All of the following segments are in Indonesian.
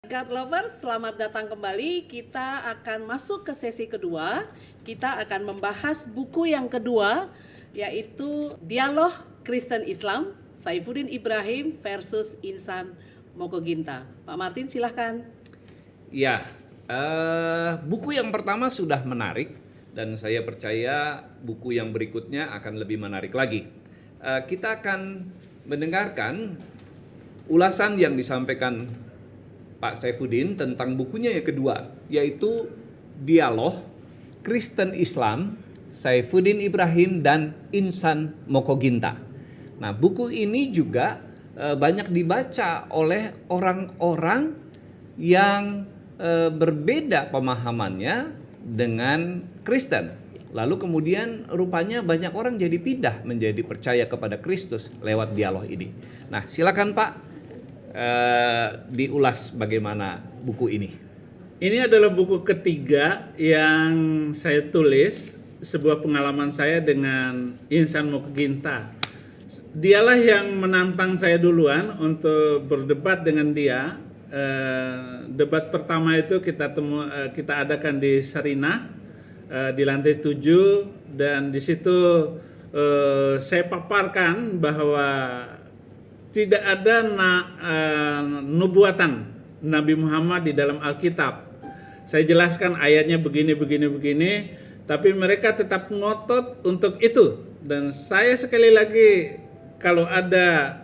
God Lovers, selamat datang kembali. Kita akan masuk ke sesi kedua. Kita akan membahas buku yang kedua, yaitu Dialog Kristen Islam, Saifuddin Ibrahim versus Insan Mokoginta. Pak Martin, silahkan. Ya, buku yang pertama sudah menarik dan saya percaya buku yang berikutnya akan lebih menarik lagi. Kita akan mendengarkan ulasan yang disampaikan Pak Saifuddin tentang bukunya yang kedua, yaitu Dialog Kristen Islam, Saifuddin Ibrahim dan Insan Mokoginta. Nah, buku ini juga banyak dibaca oleh orang-orang yang berbeda pemahamannya dengan Kristen. Lalu kemudian rupanya banyak orang jadi pindah menjadi percaya kepada Kristus lewat dialog ini. Nah, silakan Pak diulas bagaimana buku ini. Ini adalah buku ketiga yang saya tulis, sebuah pengalaman saya dengan Insan Mokoginta. Dialah yang menantang saya duluan untuk berdebat dengan dia. Debat pertama itu kita adakan di Sarinah, di lantai 7, dan di situ saya paparkan bahwa tidak ada nubuatan Nabi Muhammad di dalam Alkitab. Saya jelaskan ayatnya begini, tapi mereka tetap ngotot untuk itu. Dan saya sekali lagi, kalau ada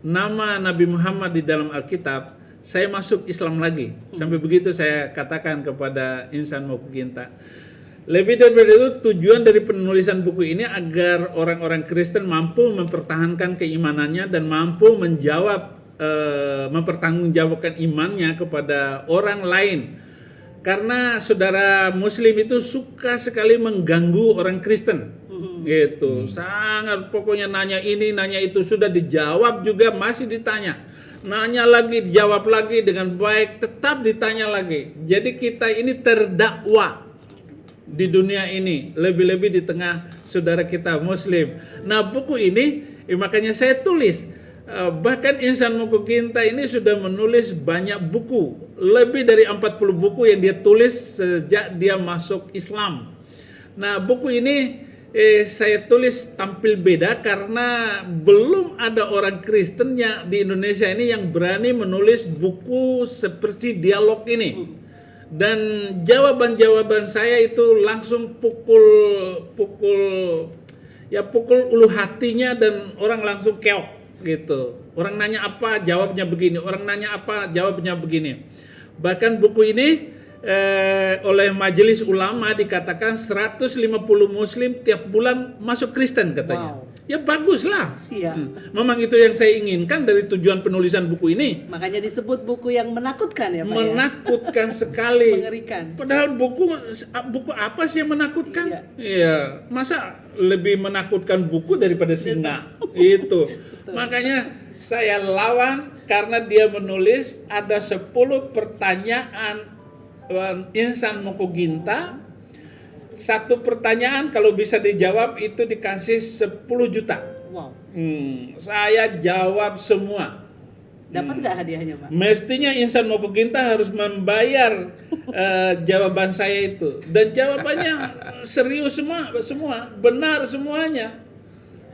nama Nabi Muhammad di dalam Alkitab, saya masuk Islam lagi. Sampai begitu saya katakan kepada Insan Mokoginta. Lebih daripada itu, tujuan dari penulisan buku ini agar orang-orang Kristen mampu mempertahankan keimanannya dan mampu mempertanggungjawabkan imannya kepada orang lain. Karena saudara Muslim itu suka sekali mengganggu orang Kristen, gitu. Sangat, pokoknya nanya ini, nanya itu, sudah dijawab juga masih ditanya. Nanya lagi, dijawab lagi dengan baik, tetap ditanya lagi. Jadi kita ini terdakwa di dunia ini, lebih-lebih di tengah saudara kita Muslim. Nah, buku ini makanya saya tulis. Bahkan Insan Mokoginta ini sudah menulis banyak buku, lebih dari 40 buku yang dia tulis sejak dia masuk Islam. Nah, buku ini saya tulis tampil beda karena belum ada orang Kristen di Indonesia ini yang berani menulis buku seperti Dialog ini. Dan jawaban-jawaban saya itu langsung pukul ulu hatinya, dan orang langsung keok gitu. Orang nanya apa, jawabnya begini. Orang nanya apa, jawabnya begini. Bahkan buku ini oleh Majelis Ulama dikatakan 150 Muslim tiap bulan masuk Kristen katanya. Wow. Ya baguslah. Iya. Memang itu yang saya inginkan dari tujuan penulisan buku ini. Makanya disebut buku yang menakutkan ya Pak. Menakutkan sekali. Mengerikan. Padahal buku apa sih yang menakutkan? Iya. Masa lebih menakutkan buku daripada singa? Itu. Makanya saya lawan karena dia menulis ada 10 pertanyaan Insan Mokoginta. Satu pertanyaan kalau bisa dijawab itu dikasih 10 juta. Wow. Saya jawab semua. Dapat nggak hadiahnya Pak? Mestinya Insan Mokoginta harus membayar jawaban saya itu. Dan jawabannya serius semua, benar semuanya.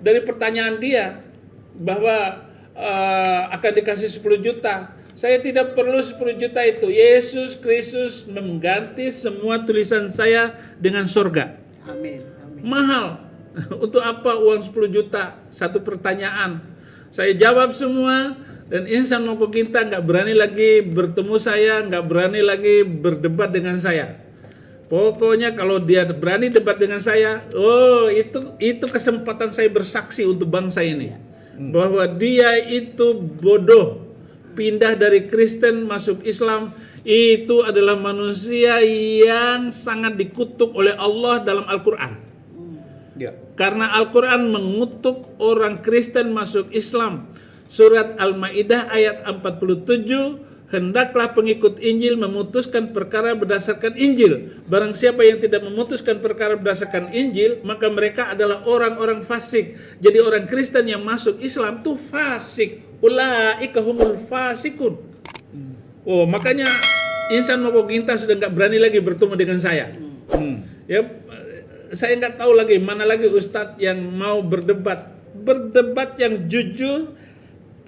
Dari pertanyaan dia bahwa akan dikasih 10 juta. Saya tidak perlu 10 juta itu. Yesus Kristus mengganti semua tulisan saya dengan surga. Amin. Mahal. Untuk apa uang 10 juta? Satu pertanyaan. Saya jawab semua, dan Insan Mokoginta nggak berani lagi bertemu saya, nggak berani lagi berdebat dengan saya. Pokoknya kalau dia berani debat dengan saya, itu kesempatan saya bersaksi untuk bangsa ini. Bahwa dia itu bodoh. Pindah dari Kristen masuk Islam, itu adalah manusia yang sangat dikutuk oleh Allah dalam Al-Quran. Karena Al-Quran mengutuk orang Kristen masuk Islam. Surat Al-Ma'idah ayat 47, hendaklah pengikut Injil memutuskan perkara berdasarkan Injil. Barang siapa yang tidak memutuskan perkara berdasarkan Injil, maka mereka adalah orang-orang fasik. Jadi orang Kristen yang masuk Islam itu fasik. Ulaika humul fasikun. Oh, makanya Insan Mokoginta sudah nggak berani lagi bertemu dengan saya. Ya, saya nggak tahu lagi mana lagi ustadz yang mau berdebat yang jujur,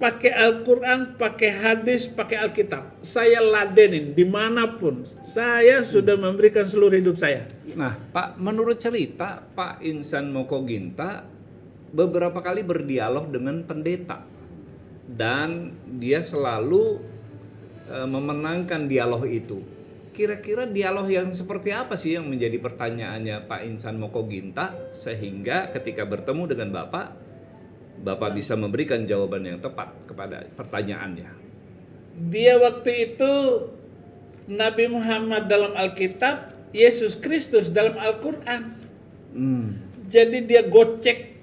pakai Al-Quran, pakai hadis, pakai Alkitab. Saya ladenin dimanapun. Saya sudah memberikan seluruh hidup saya. Nah, Pak, menurut cerita Pak Insan Mokoginta beberapa kali berdialog dengan pendeta dan dia selalu memenangkan dialog itu. Kira-kira dialog yang seperti apa sih yang menjadi pertanyaannya Pak Insan Mokoginta sehingga ketika bertemu dengan Bapak bisa memberikan jawaban yang tepat kepada pertanyaannya? Dia waktu itu Nabi Muhammad dalam Alkitab, Yesus Kristus dalam Al-Quran. Jadi dia gocek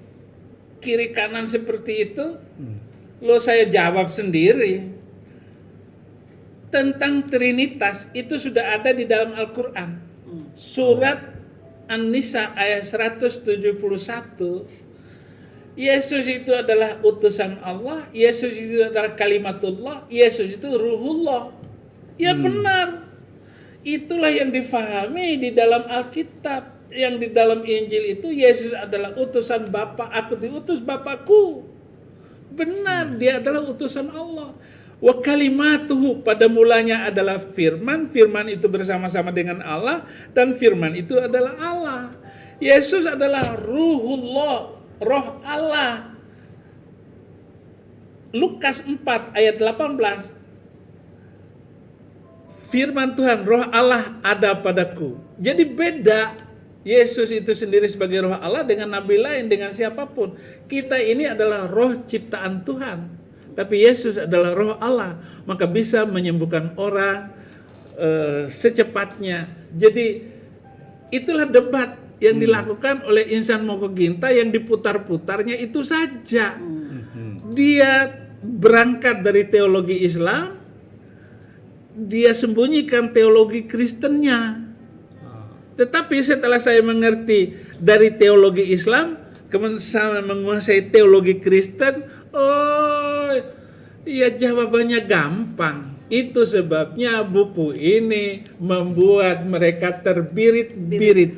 kiri kanan seperti itu. Lo saya jawab sendiri. Tentang Trinitas itu sudah ada di dalam Al-Quran. Surat An-Nisa ayat 171. Yesus itu adalah utusan Allah, Yesus itu adalah kalimatullah, Yesus itu ruhullah. Ya benar. Itulah yang difahami di dalam Alkitab. Yang di dalam Injil itu Yesus adalah utusan Bapa, aku diutus Bapakku. Benar, dia adalah utusan Allah. Wa kalimatuhu, pada mulanya adalah firman, firman itu bersama-sama dengan Allah, dan firman itu adalah Allah. Yesus adalah ruhullah, roh Allah. Lukas 4 ayat 18. Firman Tuhan, roh Allah ada padaku. Jadi beda Yesus itu sendiri sebagai roh Allah dengan nabi lain, dengan siapapun. Kita ini adalah roh ciptaan Tuhan. Tapi Yesus adalah roh Allah, maka bisa menyembuhkan orang secepatnya. Jadi itulah debat yang dilakukan oleh Insan Mokoginta, yang diputar-putarnya itu saja. Dia berangkat dari teologi Islam, dia sembunyikan teologi Kristennya. Tetapi setelah saya mengerti dari teologi Islam, kemudian saya menguasai teologi Kristen, oh iya, jawabannya gampang. Itu sebabnya buku ini membuat mereka terbirit-birit.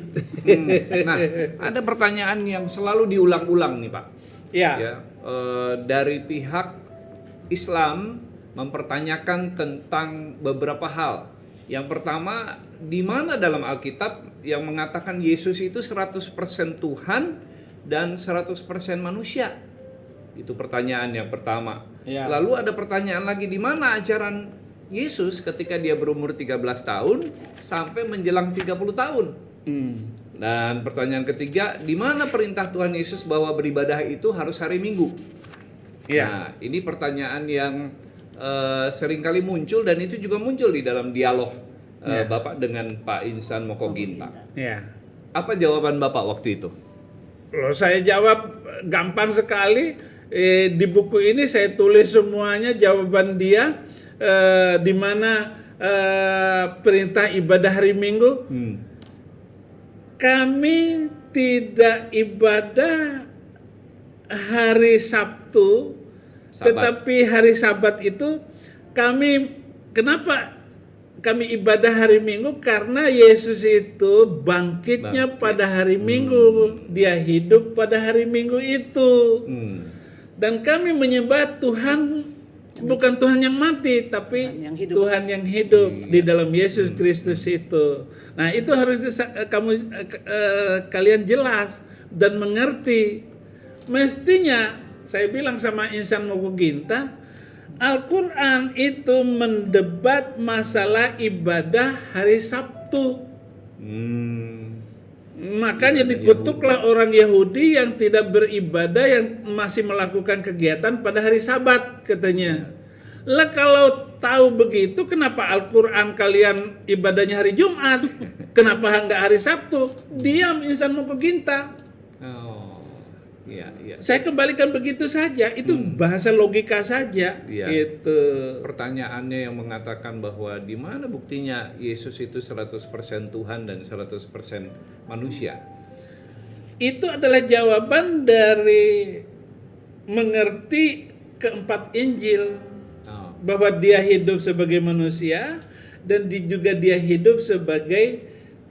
Nah, ada pertanyaan yang selalu diulang-ulang nih Pak. Ya. Dari pihak Islam mempertanyakan tentang beberapa hal. Yang pertama, di mana dalam Alkitab yang mengatakan Yesus itu 100% Tuhan dan 100% manusia? Itu pertanyaan yang pertama. Ya. Lalu ada pertanyaan lagi, di mana ajaran Yesus ketika dia berumur 13 tahun sampai menjelang 30 tahun? Dan pertanyaan ketiga, di mana perintah Tuhan Yesus bahwa beribadah itu harus hari Minggu? Ya. Nah, ini pertanyaan yang seringkali muncul dan itu juga muncul di dalam dialog Bapak dengan Pak Insan Mokoginta. Ya. Apa jawaban Bapak waktu itu? Loh, saya jawab gampang sekali. Di buku ini saya tulis semuanya jawaban dia, di mana perintah ibadah hari Minggu. Kami tidak ibadah hari Sabtu, tetapi hari Sabat itu kenapa kami ibadah hari Minggu? Karena Yesus itu bangkitnya pada hari Minggu. Dia hidup pada hari Minggu itu. Dan kami menyembah Tuhan, bukan Tuhan yang mati, tapi Tuhan yang hidup di dalam Yesus Kristus itu. Nah, itu harus kalian jelas dan mengerti. Mestinya saya bilang sama Insan Mokoginta, Al-Quran itu mendebat masalah ibadah hari Sabtu. Makanya dikutuklah orang Yahudi yang tidak beribadah, yang masih melakukan kegiatan pada hari Sabat, katanya. Lah kalau tahu begitu, kenapa Al-Quran kalian ibadahnya hari Jumat? Kenapa enggak hari Sabtu? Diam Insan Mokoginta. Iya. Saya kembalikan begitu saja, itu bahasa logika saja. Gitu. Pertanyaannya yang mengatakan bahwa di mana buktinya Yesus itu 100% Tuhan dan 100% manusia? Itu adalah jawaban dari mengerti keempat Injil. bahwa dia hidup sebagai manusia dan juga dia hidup sebagai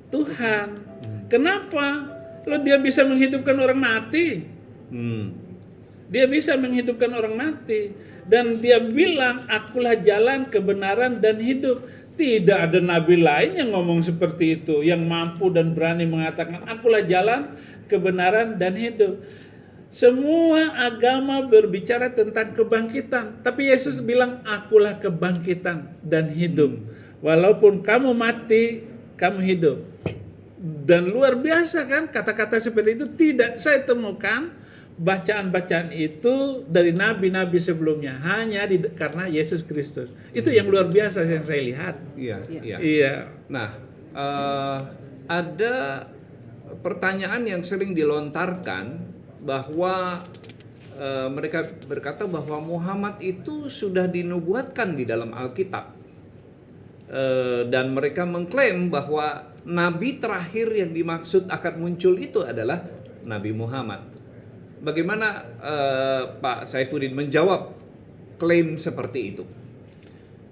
Tuhan. Kenapa? Loh, dia bisa menghidupkan orang mati. Dia bisa menghidupkan orang mati. Dan dia bilang, akulah jalan, kebenaran, dan hidup. Tidak ada nabi lain yang ngomong seperti itu, yang mampu dan berani mengatakan, akulah jalan, kebenaran, dan hidup. Semua agama berbicara tentang kebangkitan. Tapi Yesus bilang, akulah kebangkitan dan hidup. Walaupun kamu mati, kamu hidup. Dan luar biasa kan, kata-kata seperti itu tidak saya temukan bacaan-bacaan itu dari nabi-nabi sebelumnya, hanya karena Yesus Kristus. Itu yang luar biasa yang saya lihat. Iya. Nah, ada pertanyaan yang sering dilontarkan bahwa mereka berkata bahwa Muhammad itu sudah dinubuatkan di dalam Alkitab. Dan mereka mengklaim bahwa nabi terakhir yang dimaksud akan muncul itu adalah Nabi Muhammad. Bagaimana Pak Saifuddin menjawab klaim seperti itu?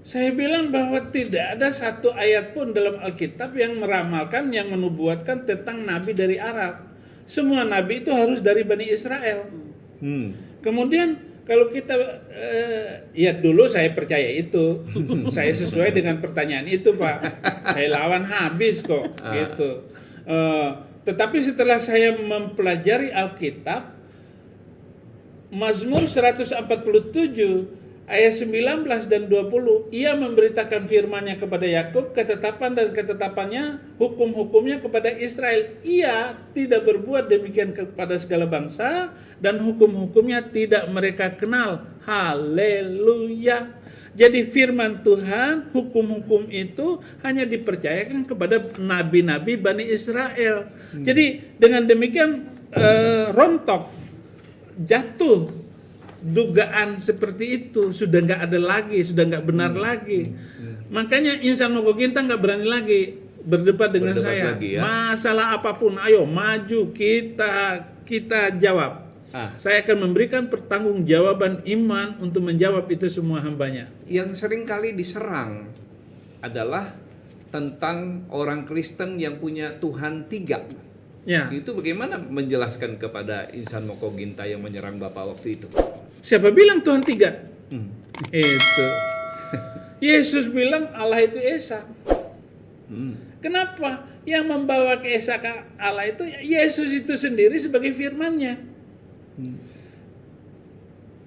Saya bilang bahwa tidak ada satu ayat pun dalam Alkitab yang meramalkan, yang menubuatkan tentang nabi dari Arab. Semua nabi itu harus dari Bani Israel. Kemudian kalau kita, ya dulu saya percaya itu, saya sesuai dengan pertanyaan itu Pak, saya lawan habis kok, gitu. Tetapi setelah saya mempelajari Alkitab, Mazmur 147 ayat 19 dan 20, ia memberitakan firman-Nya kepada Yakub, ketetapan dan ketetapannya, hukum-hukumnya kepada Israel. Ia tidak berbuat demikian kepada segala bangsa, dan hukum-hukumnya tidak mereka kenal. Haleluya. Jadi firman Tuhan, hukum-hukum itu hanya dipercayakan kepada nabi-nabi Bani Israel. Jadi dengan demikian rontok, jatuh dugaan seperti itu, sudah nggak ada lagi, sudah nggak benar lagi. Makanya insan Mogoginta nggak berani lagi berdebat dengan saya. Lagi, ya? Masalah apapun, ayo maju, kita jawab. Saya akan memberikan pertanggungjawaban iman untuk menjawab itu semua hambanya. Yang sering kali diserang adalah tentang orang Kristen yang punya Tuhan tiga. Ya. Itu bagaimana menjelaskan kepada insan Mogoginta yang menyerang Bapak waktu itu? Siapa bilang Tuhan tiga? Itu. Yesus bilang Allah itu Esa. Kenapa? Yang membawa ke Esa ke Allah itu Yesus itu sendiri sebagai firman-Nya.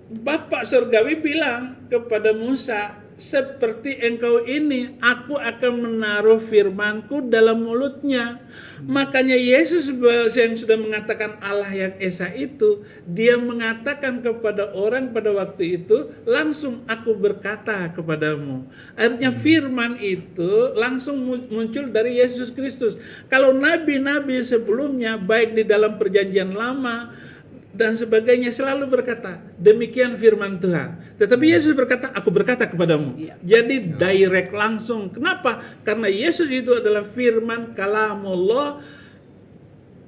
Bapak surgawi bilang kepada Musa, seperti engkau ini, aku akan menaruh firmanku dalam mulutnya. Makanya Yesus yang sudah mengatakan Allah yang Esa itu, dia mengatakan kepada orang pada waktu itu, langsung aku berkata kepadamu. Akhirnya firman itu langsung muncul dari Yesus Kristus. Kalau nabi-nabi sebelumnya, baik di dalam perjanjian lama dan sebagainya, selalu berkata, demikian firman Tuhan. Tetapi Yesus berkata, aku berkata kepadamu. Jadi direct langsung. Kenapa? Karena Yesus itu adalah firman kalamullah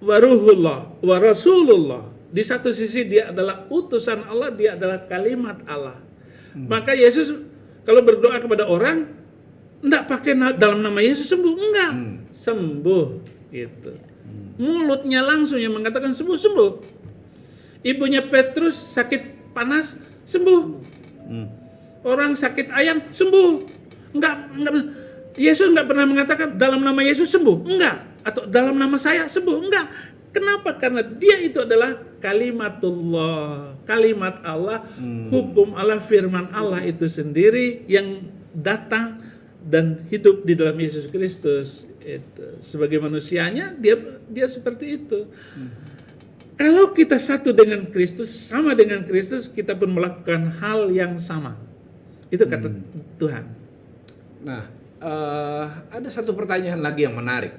wa ruhullah wa rasulullah. Di satu sisi dia adalah utusan Allah, dia adalah kalimat Allah. Maka Yesus kalau berdoa kepada orang, enggak pakai dalam nama Yesus sembuh, enggak. Sembuh itu. Mulutnya langsung yang mengatakan sembuh. Ibunya Petrus sakit panas, sembuh. Orang sakit ayam, sembuh. Enggak, Yesus enggak pernah mengatakan dalam nama Yesus sembuh, enggak. Atau dalam nama saya sembuh, enggak. Kenapa? Karena dia itu adalah kalimatullah, kalimat Allah, hukum Allah, firman Allah itu sendiri yang datang dan hidup di dalam Yesus Kristus. Itu. Sebagai manusianya, dia seperti itu. Kalau kita satu dengan Kristus, sama dengan Kristus, kita pun melakukan hal yang sama. Itu kata Tuhan. Nah, ada satu pertanyaan lagi yang menarik.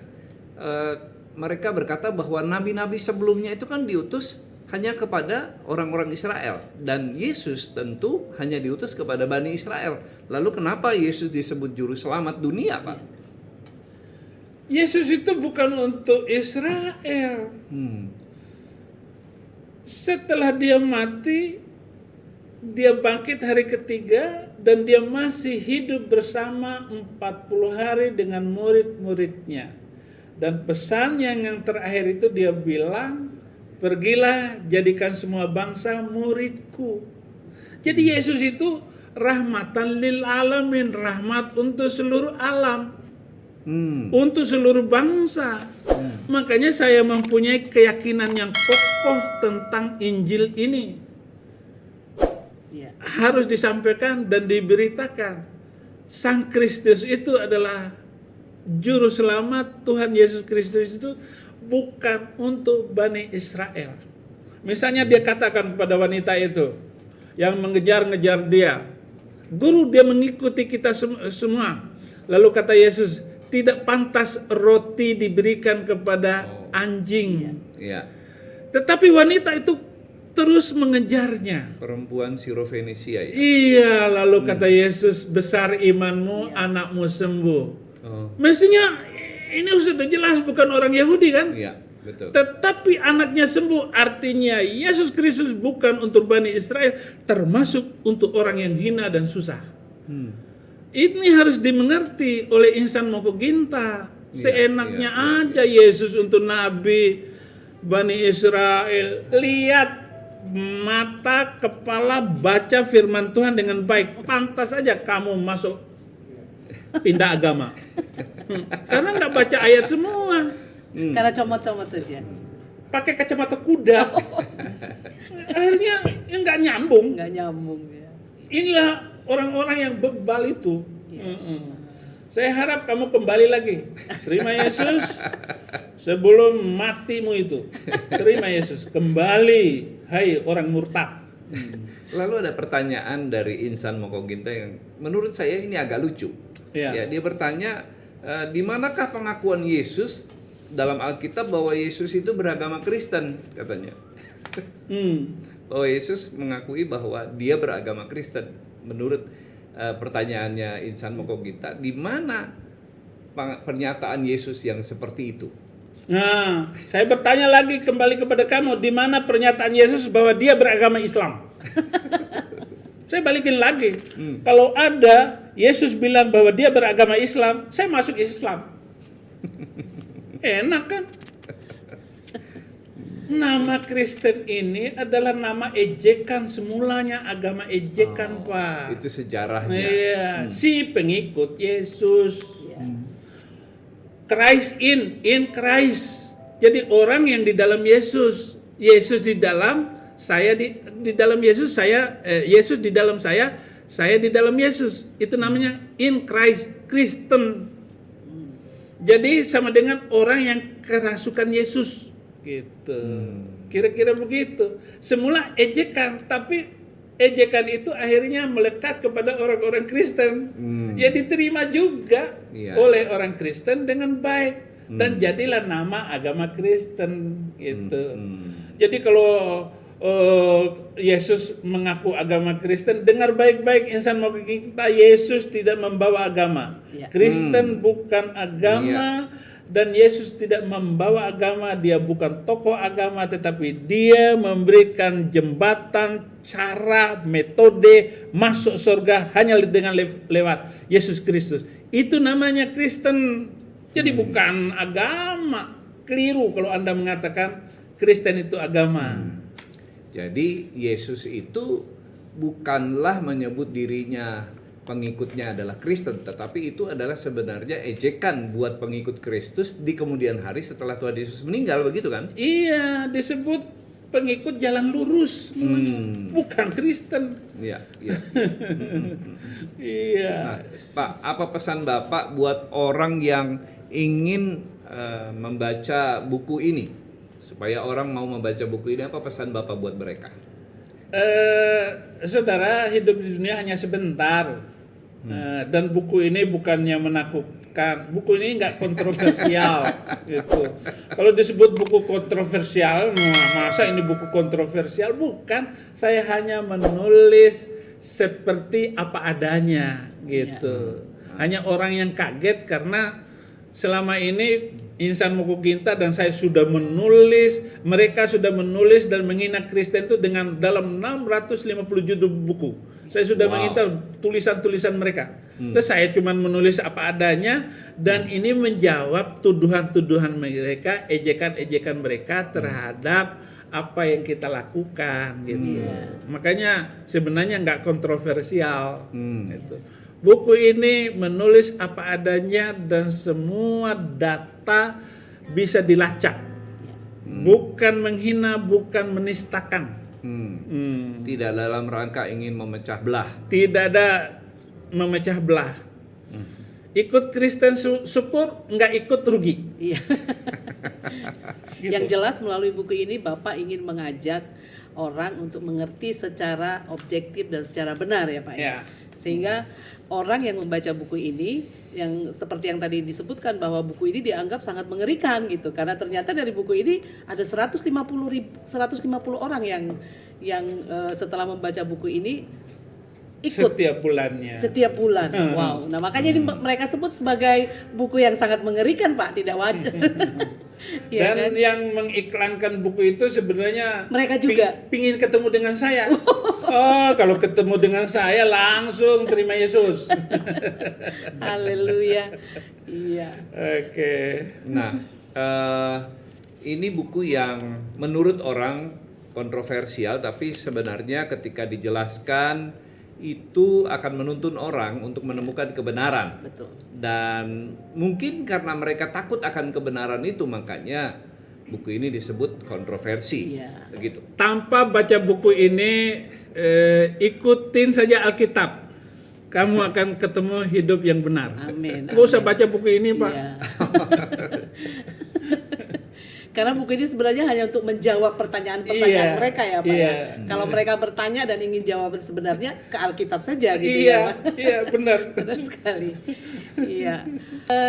Mereka berkata bahwa nabi-nabi sebelumnya itu kan diutus hanya kepada orang-orang Israel. Dan Yesus tentu hanya diutus kepada Bani Israel. Lalu kenapa Yesus disebut juru selamat dunia, Pak? Yesus itu bukan untuk Israel. Setelah dia mati, dia bangkit hari ketiga dan dia masih hidup bersama 40 hari dengan murid-muridnya. Dan pesannya yang terakhir itu dia bilang, pergilah jadikan semua bangsa muridku. Jadi Yesus itu rahmatan lil alamin, rahmat untuk seluruh alam. Untuk seluruh bangsa. Makanya saya mempunyai keyakinan yang kokoh tentang Injil ini. Ya. Harus disampaikan dan diberitakan. Sang Kristus itu adalah juru selamat. Tuhan Yesus Kristus itu bukan untuk Bani Israel. Misalnya dia katakan kepada wanita itu yang mengejar-ngejar dia, "Guru, dia mengikuti kita semua." Lalu kata Yesus, tidak pantas roti diberikan kepada anjing. Iya. Tetapi wanita itu terus mengejarnya. Perempuan Sirofenisia ya. Iya, lalu kata Yesus, besar imanmu, anakmu sembuh. Oh, Mestinya ini sudah jelas bukan orang Yahudi kan? iya, betul. Tetapi anaknya sembuh, artinya Yesus Kristus bukan untuk Bani Israel, termasuk untuk orang yang hina dan susah. Ini harus dimengerti oleh insan Mokoginta. Seenaknya aja Yesus untuk Nabi Bani Israel. Lihat mata kepala baca firman Tuhan dengan baik. Pantas aja kamu masuk pindah agama. Karena nggak baca ayat semua. Karena comot-comot saja. Pakai kacamata kuda. Akhirnya nggak nyambung. Nggak nyambung ya. Inilah orang-orang yang bebal itu. Saya harap kamu kembali lagi. Terima Yesus sebelum matimu itu. Terima Yesus. Kembali, hai orang murtad. Lalu ada pertanyaan dari Insan Mokoginta yang menurut saya ini agak lucu. Ya. Ya, dia bertanya, di manakah pengakuan Yesus dalam Alkitab bahwa Yesus itu beragama Kristen, katanya. Bahwa Yesus mengakui bahwa dia beragama Kristen. Menurut pertanyaannya Insan Mokoginta, di mana pernyataan Yesus yang seperti itu? Nah, saya bertanya lagi kembali kepada kamu, di mana pernyataan Yesus bahwa dia beragama Islam? Saya balikin lagi. Kalau ada Yesus bilang bahwa dia beragama Islam, saya masuk Islam. Enak kan? Nama Kristen ini adalah nama ejekan, semulanya agama ejekan, Pak. Itu sejarahnya. Iya, si pengikut Yesus. Christ in Christ. Jadi orang yang di dalam Yesus, Yesus di dalam, saya di dalam Yesus, Yesus di dalam saya di dalam Yesus. Itu namanya in Christ, Kristen. Jadi sama dengan orang yang kerasukan Yesus. Gitu. Kira-kira begitu. Semula ejekan, tapi ejekan itu akhirnya melekat kepada orang-orang Kristen. Ya diterima juga oleh orang Kristen dengan baik. Dan jadilah nama agama Kristen gitu. Jadi kalau Yesus mengaku agama Kristen, dengar baik-baik insan mau kita, Yesus tidak membawa agama. Kristen bukan agama. Dan Yesus tidak membawa agama, dia bukan tokoh agama, tetapi dia memberikan jembatan, cara, metode masuk surga hanya dengan lewat Yesus Kristus. Itu namanya Kristen. Jadi bukan agama. Keliru kalau Anda mengatakan Kristen itu agama. Jadi Yesus itu bukanlah menyebut dirinya pengikutnya adalah Kristen, tetapi itu adalah sebenarnya ejekan buat pengikut Kristus di kemudian hari setelah Tuhan Yesus meninggal, begitu kan? Iya, disebut pengikut jalan lurus, bukan Kristen. Iya, iya. Iya. Nah, Pak, apa pesan Bapak buat orang yang ingin membaca buku ini? Supaya orang mau membaca buku ini, apa pesan Bapak buat mereka? Saudara, hidup di dunia hanya sebentar. Dan buku ini bukannya menakutkan. Buku ini nggak kontroversial gitu. Kalau disebut buku kontroversial, masa ini buku kontroversial? Bukan. Saya hanya menulis seperti apa adanya gitu. Hanya orang yang kaget karena selama ini Insan Mokokinta dan saya sudah menulis, mereka sudah menulis dan menghina Kristen itu dengan dalam 650 judul buku. Saya sudah mengintai tulisan-tulisan mereka. Terus saya cuma menulis apa adanya dan ini menjawab tuduhan-tuduhan mereka, ejekan-ejekan mereka terhadap apa yang kita lakukan gitu. Makanya sebenarnya nggak kontroversial gitu. Buku ini menulis apa adanya dan semua data bisa dilacak. Bukan menghina, bukan menistakan. Tidak dalam rangka ingin memecah belah. Tidak ada memecah belah. Ikut Kristen syukur, nggak ikut rugi. Iya. Yang jelas melalui buku ini Bapak ingin mengajak orang untuk mengerti secara objektif dan secara benar ya Pak ya. Sehingga orang yang membaca buku ini, yang seperti yang tadi disebutkan bahwa buku ini dianggap sangat mengerikan gitu, karena ternyata dari buku ini ada 150 orang yang setelah membaca buku ini ikut setiap bulan. Wow. Nah, makanya ini mereka sebut sebagai buku yang sangat mengerikan, Pak, tidak wajar. Ya, dan kan? yang mengiklankan buku itu sebenarnya mereka juga pingin ketemu dengan saya. Oh, kalau ketemu dengan saya langsung terima Yesus. Haleluya. Iya. Oke. Nah, ini buku yang menurut orang kontroversial, tapi sebenarnya ketika dijelaskan itu akan menuntun orang untuk menemukan kebenaran. Betul. Dan mungkin karena mereka takut akan kebenaran itu, makanya buku ini disebut kontroversi. Iya. Begitu. Tanpa baca buku ini, ikutin saja Alkitab. Kamu akan ketemu hidup yang benar. Amin. Nggak usah baca buku ini, Pak. Iya. Karena buku ini sebenarnya hanya untuk menjawab pertanyaan-pertanyaan mereka ya Pak ya. Kalau mereka bertanya dan ingin jawaban sebenarnya ke Alkitab saja gitu ya Pak. Iya, benar. Benar sekali. Iya.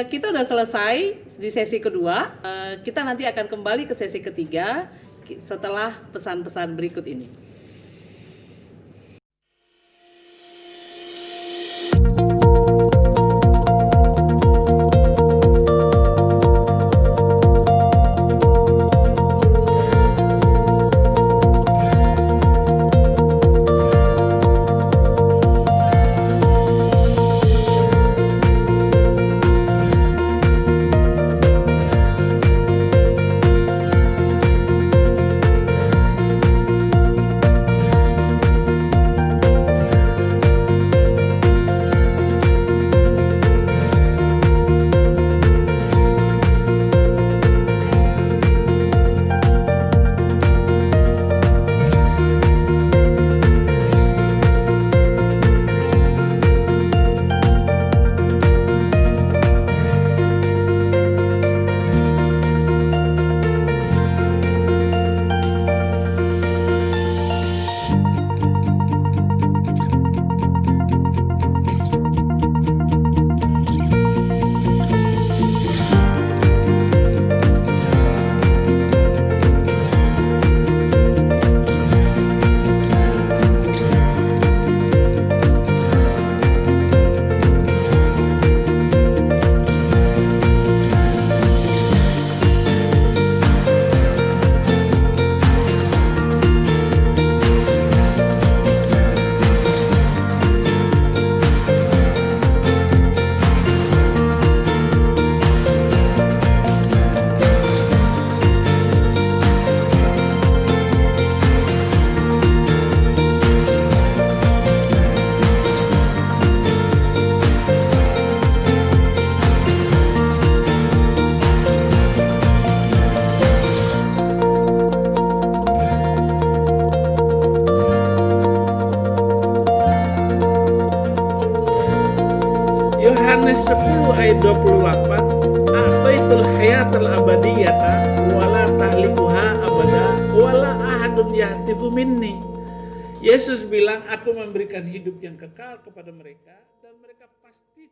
Kita udah selesai di sesi kedua. Kita nanti akan kembali ke sesi ketiga setelah pesan-pesan berikut ini. Yohanes 10 ayat 28, "A'taitul hayatal abadiyata wala tahlikuha abada wala ahadun yahtifu minni." Yesus bilang, aku memberikan hidup yang kekal kepada mereka dan mereka pasti